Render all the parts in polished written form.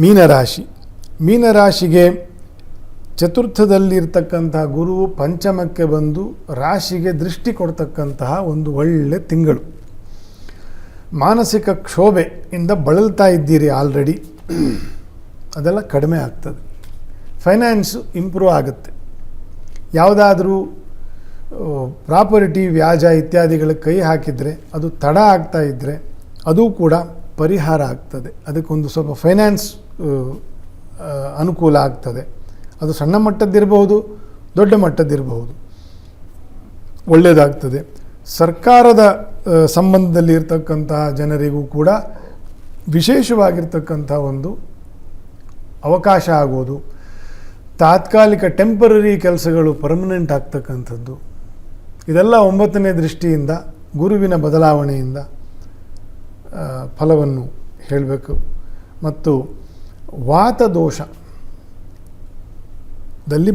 ಮೀನರಾಶಿ. ಮೀನರಾಶಿಗೆ ಚತುರ್ಥದಲ್ಲಿರ್ತಕ್ಕಂತಹ ಗುರುವು ಪಂಚಮಕ್ಕೆ ಬಂದು ರಾಶಿಗೆ ದೃಷ್ಟಿ ಕೊಡ್ತಕ್ಕಂತಹ ಒಂದು ಒಳ್ಳೆ ತಿಂಗಳು. ಮಾನಸಿಕ ಕ್ಷೋಭೆಯಿಂದ ಬಳಲ್ತಾ ಇದ್ದೀರಿ ಆಲ್ರೆಡಿ, ಅದೆಲ್ಲ ಕಡಿಮೆ ಆಗ್ತದೆ. ಫೈನಾನ್ಸು ಇಂಪ್ರೂವ್ ಆಗುತ್ತೆ. ಯಾವುದಾದ್ರೂ ಪ್ರಾಪರ್ಟಿ ವ್ಯಾಜ ಇತ್ಯಾದಿಗಳಿಗೆ ಕೈ ಹಾಕಿದರೆ ಅದು ತಡ ಆಗ್ತಾ ಇದ್ದರೆ ಅದು ಕೂಡ ಪರಿಹಾರ ಆಗ್ತದೆ. ಅದಕ್ಕೊಂದು ಸ್ವಲ್ಪ ಫೈನಾನ್ಸ್ ಅನುಕೂಲ ಆಗ್ತದೆ. ಅದು ಸಣ್ಣ ಮಟ್ಟದ್ದಿರಬಹುದು, ದೊಡ್ಡ ಮಟ್ಟದ್ದಿರಬಹುದು, ಒಳ್ಳೆಯದಾಗ್ತದೆ. ಸರ್ಕಾರದ ಸಂಬಂಧದಲ್ಲಿ ಇರತಕ್ಕಂತಹ ಜನರಿಗೂ ಕೂಡ ವಿಶೇಷವಾಗಿರ್ತಕ್ಕಂಥ ಒಂದು ಅವಕಾಶ ಆಗೋದು, ತಾತ್ಕಾಲಿಕ ಟೆಂಪರರಿ ಕೆಲಸಗಳು ಪರ್ಮನೆಂಟ್ ಆಗ್ತಕ್ಕಂಥದ್ದು, ಇದೆಲ್ಲ 9ನೇ ದೃಷ್ಟಿಯಿಂದ ಗುರುವಿನ ಬದಲಾವಣೆಯಿಂದ ಫಲವನ್ನು ಹೇಳಬೇಕು. ಮತ್ತು ವಾತದೋಷದಲ್ಲಿ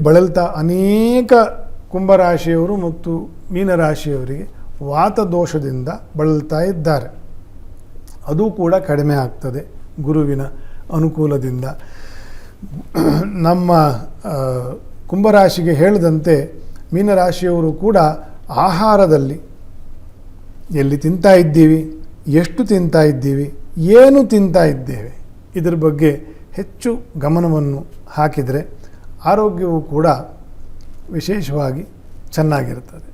ಬಳಲ್ತಾ ಅನೇಕ ಕುಂಭರಾಶಿಯವರು ಮತ್ತು ಮೀನರಾಶಿಯವರಿಗೆ ವಾತದೋಷದಿಂದ ಬಳಲ್ತಾ ಇದ್ದಾರೆ. ಅದು ಕೂಡ ಕಡಿಮೆ ಆಗ್ತದೆ ಗುರುವಿನ ಅನುಕೂಲದಿಂದ. ನಮ್ಮ ಕುಂಭರಾಶಿಗೆ ಹೇಳಿದಂತೆ ಮೀನರಾಶಿಯವರು ಕೂಡ ಆಹಾರದಲ್ಲಿ ಎಲ್ಲಿ ತಿಂತಾ ಇದ್ದೀವಿ, ಎಷ್ಟು ತಿಂತಾ ಇದ್ದೀವಿ, ಏನು ತಿಂತಾ ಇದ್ದೇವೆ, ಇದರ ಬಗ್ಗೆ ಹೆಚ್ಚು ಗಮನವನ್ನು ಹಾಕಿದರೆ ಆರೋಗ್ಯವು ಕೂಡ ವಿಶೇಷವಾಗಿ ಚೆನ್ನಾಗಿರ್ತದೆ.